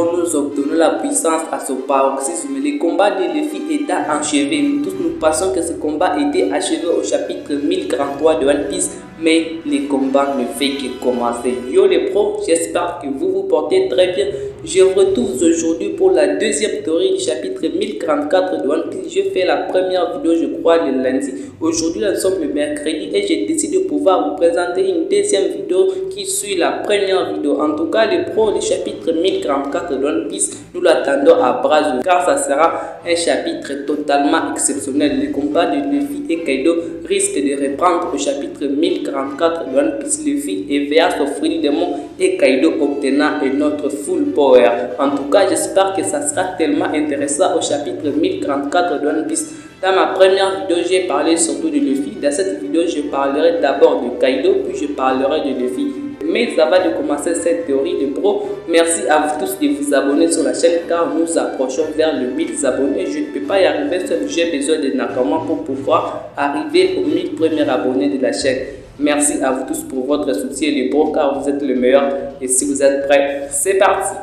jour, nous obtenons la puissance à ce paroxysme. Le combat de Luffy étant achevé. Nous tous nous pensons que ce combat était achevé au chapitre 1043 de One Piece, mais le combat ne fait que commencer. Yo les pros, j'espère que vous vous portez très bien. Je vous retrouve aujourd'hui pour la deuxième théorie du chapitre 1044 de One Piece. Je fais la première vidéo, je crois, le lundi. Aujourd'hui, nous sommes le mercredi et j'ai décidé de pouvoir vous présenter une deuxième vidéo qui suit la première vidéo. En tout cas, les pros du chapitre 1044 de One Piece, nous l'attendons à bras ouverts car ça sera un chapitre totalement exceptionnel. Le combat de Luffy et Kaido risque de reprendre au chapitre 1044 de One Piece. Luffy éveilla son fruit du démon et Kaido obtenant un autre full power. En tout cas, j'espère que ça sera tellement intéressant au chapitre 1044 de One Piece. Dans ma première vidéo, j'ai parlé surtout de Luffy. Dans cette vidéo, je parlerai d'abord de Kaido, puis je parlerai de Luffy. Mais avant de commencer cette théorie de pro, merci à vous tous de vous abonner sur la chaîne car nous approchons vers le 1000 abonnés. Je ne peux pas y arriver seul, j'ai besoin de Nakama pour pouvoir arriver aux 1000 premiers abonnés de la chaîne. Merci à vous tous pour votre soutien les pros car vous êtes le meilleur. Et si vous êtes prêts, c'est parti!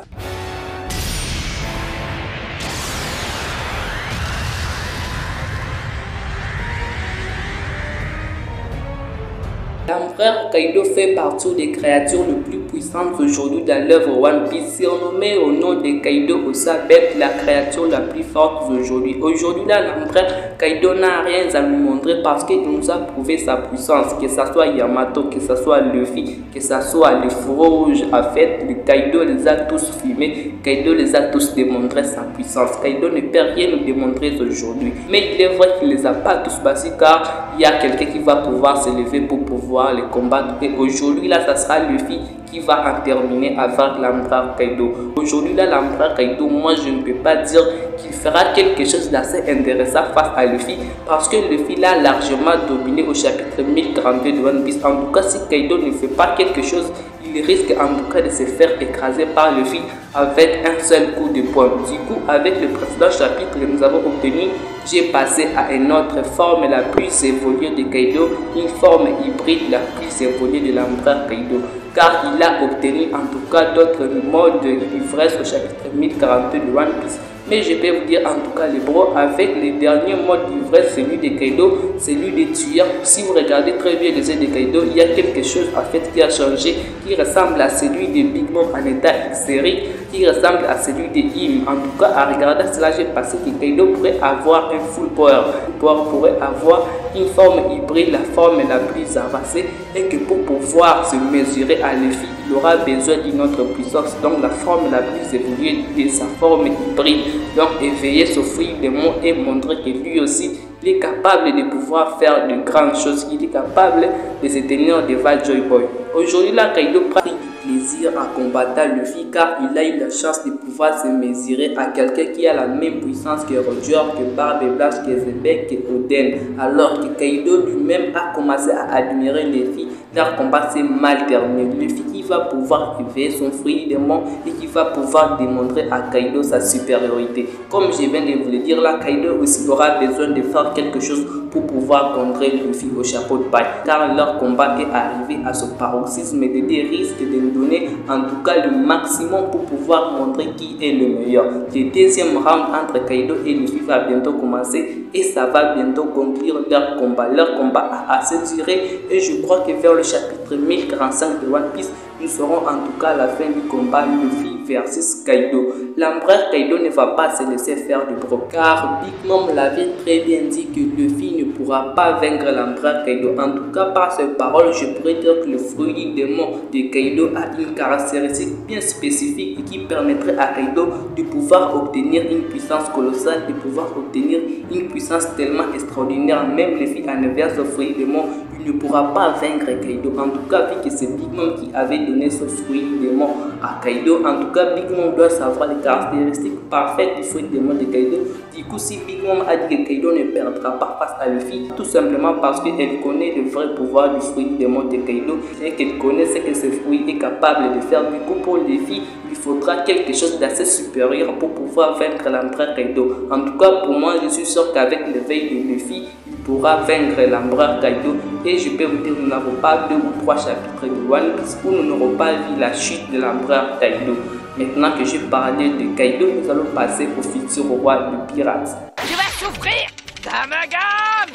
L'empereur Kaido fait partie des créatures les plus puissantes aujourd'hui dans l'œuvre One Piece, surnommé au nom de Kaido Osabet, la créature la plus forte aujourd'hui. Aujourd'hui, l'empereur Kaido n'a rien à lui montrer parce qu'il nous a prouvé sa puissance, que ce soit Yamato, que ce soit Luffy, que ce soit le Furo Rouge. En fait, Kaido les a tous filmés, Kaido les a tous démontré sa puissance. Kaido ne peut rien nous démontrer aujourd'hui. Mais il est vrai qu'il ne les a pas tous battus car il y a quelqu'un qui va pouvoir se lever pour pouvoir les combattre. Et aujourd'hui, là, ça sera Luffy qui va en terminer avec l'empereur Kaido. Aujourd'hui, là, l'empereur Kaido, moi, je ne peux pas dire qu'il fera quelque chose d'assez intéressant face à Luffy parce que Luffy l'a largement dominé au chapitre 1042 de One Piece. En tout cas, si Kaido ne fait pas quelque chose, il risque en tout cas de se faire écraser par Luffy avec un seul coup de poing. Du coup, avec le précédent chapitre que nous avons obtenu, j'ai passé à une autre forme la plus évoluée de Kaido, une forme hybride la plus évoluée de l'empereur Kaido, car il a obtenu en tout cas d'autres modes d'ivresse au chapitre 1042 de One Piece. Mais je peux vous dire en tout cas les bros, avec les derniers modes d'ivresse, celui de Kaido, celui des tueurs. Si vous regardez très bien les yeux de Kaido, il y a quelque chose en fait qui a changé, qui ressemble à celui de Big Mom en état série, qui ressemble à celui de Im. En tout cas, en regardant cela, j'ai pensé que Kaido pourrait avoir un full power. Le power pourrait avoir une forme hybride, la forme la plus avancée, et que pour pouvoir se mesurer à Luffy, il aura besoin d'une autre puissance, donc la forme la plus évoluée de sa forme hybride. Donc éveiller ce fruit démon et montrer que lui aussi il est capable de pouvoir faire de grandes choses, il est capable de se tenir devant Joy Boy. Aujourd'hui, là, Kaido prend du plaisir à combattre Luffy car il a eu la chance de pouvoir se mesurer à quelqu'un qui a la même puissance que Roger, que Barbe Blanche, que Zebek, que Oden. Alors que Kaido lui-même a commencé à admirer Luffy, leur combat s'est mal terminé. Luffy qui va pouvoir éveiller son fruit démon et qui va pouvoir démontrer à Kaido sa supériorité. Comme je viens de vous le dire là, Kaido aussi aura besoin de faire quelque chose pour pouvoir contrer Luffy au chapeau de paille, car leur combat est arrivé à ce paroxysme de des risques de nous donner en tout cas le maximum pour pouvoir montrer qui est le meilleur. Le deuxième round entre Kaido et Luffy va bientôt commencer et ça va bientôt conclure leur combat. Leur combat a assez duré et je crois que vers le chapitre 1045 de One Piece, nous serons en tout cas à la fin du combat Luffy versus Kaido. L'empereur Kaido ne va pas se laisser faire du bro car Big Mom l'avait très bien dit que Luffy ne pourra pas vaincre l'empereur Kaido. En tout cas, par ces paroles, je pourrais dire que le fruit du démon de Kaido a une caractéristique bien spécifique et qui permettrait à Kaido de pouvoir obtenir une puissance colossale, de pouvoir obtenir une puissance tellement extraordinaire. Même Luffy en éveillant ce fruit du démon, il ne pourra pas vaincre Kaido. En tout cas, vu que c'est Big Mom qui avait donné ce fruit du démon à Kaido, en tout cas, Big Mom doit savoir les caractéristiques parfaites du fruit du démon de Kaido. Du coup, si Big Mom a dit que Kaido ne perdra pas face à Luffy, tout simplement parce qu'elle connaît le vrai pouvoir du fruit du démon de Kaido et qu'elle connaît ce que ce fruit est capable de faire. Du coup, pour Luffy, il faudra quelque chose d'assez supérieur pour pouvoir vaincre l'empereur Kaido. En tout cas, pour moi, je suis sûr qu'avec l'éveil de Luffy, il pourra vaincre l'empereur Kaido. Et je peux vous dire, nous n'avons pas 2 ou 3 chapitres de One Piece où nous n'aurons pas vu la chute de l'empereur Kaido. Maintenant que j'ai parlé de Kaido, nous allons passer au futur roi du pirate. Tu vas souffrir d'Amalgame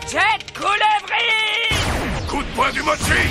Jet Coulevrine. Coup de poing du mochi.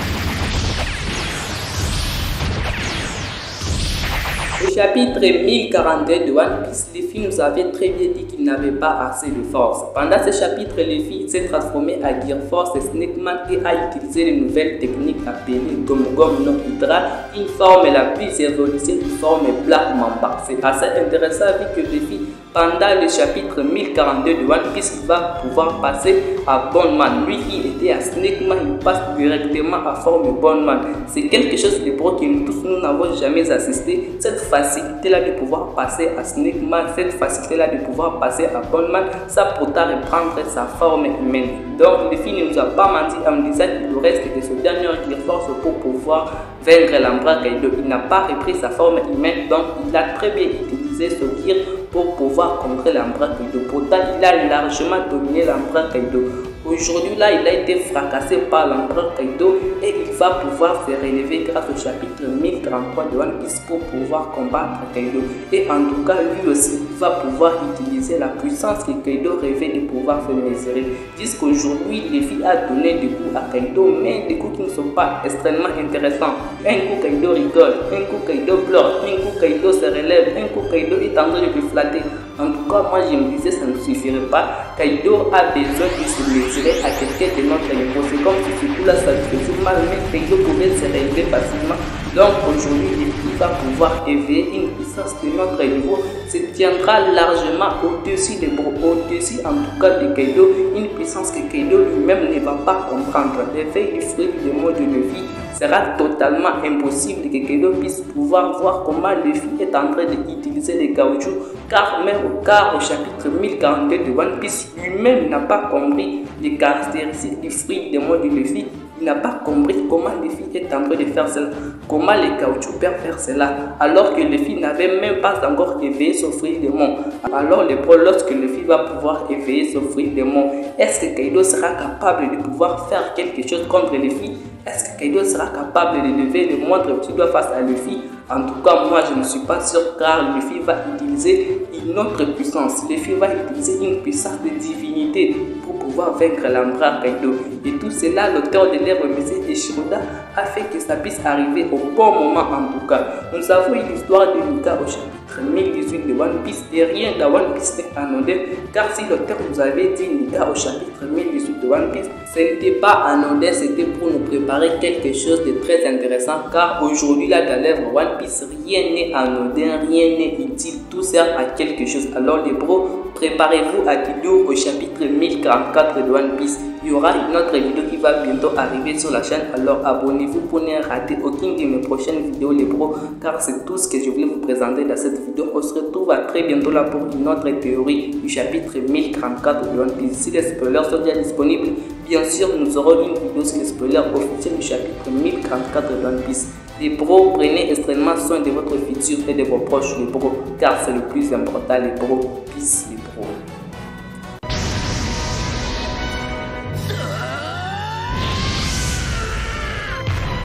Au chapitre 1042 de One Piece, Luffy nous avait très bien dit qu'il n'avait pas assez de force. Pendant ce chapitre, Luffy s'est transformé à Gear Force et Snake-Man et a utilisé les nouvelles techniques appelées Gomu Gomu no Hydra, une forme la plus évoluée d'une forme Black Mamba. C'est assez intéressant vu que Luffy, pendant le chapitre 1042 de One Piece, il va pouvoir passer à Bonman. Lui qui était à Snake-Man, il passe directement à forme Bonman. C'est quelque chose de pro que nous n'avons jamais assisté. Cette facilité-là de pouvoir passer à Snake-Man, cette facilité-là de pouvoir passer à Bonman, ça pourra reprendre sa forme humaine. Donc, Luffy ne nous a pas menti en disant qu'il reste de ce dernier Gear Force pour pouvoir vaincre l'Empereur Kaido. Il n'a pas repris sa forme humaine, donc il a très bien utilisé ce Gear pour pouvoir contrer l'Empereur Kaido. Pourtant, il a largement dominé l'Empereur Kaido. Aujourd'hui, là, il a été fracassé par l'Empereur Kaido et il va pouvoir se relever grâce au chapitre 1033 de One Piece pour pouvoir combattre Kaido. Et en tout cas, lui aussi, il va pouvoir utiliser la puissance que Kaido rêvait de pouvoir se mesurer. Jusqu'aujourd'hui, Luffy a donné des coups à Kaido, mais des coups qui ne sont pas extrêmement intéressants. Un coup, Kaido rigole, un coup, Kaido pleure, un coup, Kaido se relève, un coup, Kaido est en train de le flatter. En tout cas, moi je me disais ça ne suffirait pas. Kaido a besoin de se mesurer à quelqu'un de notre niveau. C'est comme si ce coup-là ça faisait mal, mais Kaido pouvait se relever facilement. Donc aujourd'hui, Luffy va pouvoir éveiller une puissance de notre niveau. Se tiendra largement au-dessus des bros, au-dessus en tout cas de Kaido. Une puissance que Kaido lui-même ne va pas comprendre. L'éveil du fruit du monde de Luffy sera totalement impossible que Kaido puisse pouvoir voir comment Luffy est en train d'utiliser les caoutchoucs, car même au chapitre 1042 de One Piece, lui-même n'a pas compris les caractéristiques du fruit du monde de Luffy. Il n'a pas compris comment Luffy est en train de faire cela, comment les caoutchoucs peuvent faire cela, alors que Luffy n'avait même pas encore éveillé son fruit des monts. Alors lorsque Luffy va pouvoir éveiller son fruit des monts, est-ce que Kaido sera capable de pouvoir faire quelque chose contre Luffy? Est-ce que Kaido sera capable de lever le moindre petit doigt face à Luffy? En tout cas, moi je ne suis pas sûr, car Luffy va utiliser une autre puissance. Luffy va utiliser une puissance de divinité pour pouvoir vaincre l'Empereur Kaido. Et tout cela, l'auteur de l'œuvre Message de Shiroda a fait que ça puisse arriver au bon moment en tout cas. Nous avons eu l'histoire de Nika au chapitre 1018 de One Piece et rien dans One Piece n'est anodin, car si l'auteur nous avait dit Nika au chapitre 1018 de One Piece, ce n'était pas anodin, c'était pour nous préparer quelque chose de très intéressant, car aujourd'hui là dans l'œuvre One Piece, rien n'est anodin, rien n'est utile, tout sert à quelque chose. Alors les bros, préparez-vous à vidéo au chapitre 1044 de One Piece. Il y aura une autre vidéo qui va bientôt arriver sur la chaîne, alors abonnez-vous pour ne rater aucune de mes prochaines vidéos les bros, car c'est tout ce que je voulais vous présenter dans cette vidéo. On se retrouve à très bientôt là pour une autre théorie du chapitre 1034 de One Piece. Si les spoilers sont déjà disponibles, bien sûr nous aurons une vidéo sur les spoilers officiels du chapitre 1034 de One Piece. Les bros, prenez extrêmement soin de votre futur et de vos proches les bros, car c'est le plus important les bros. Peace les bros.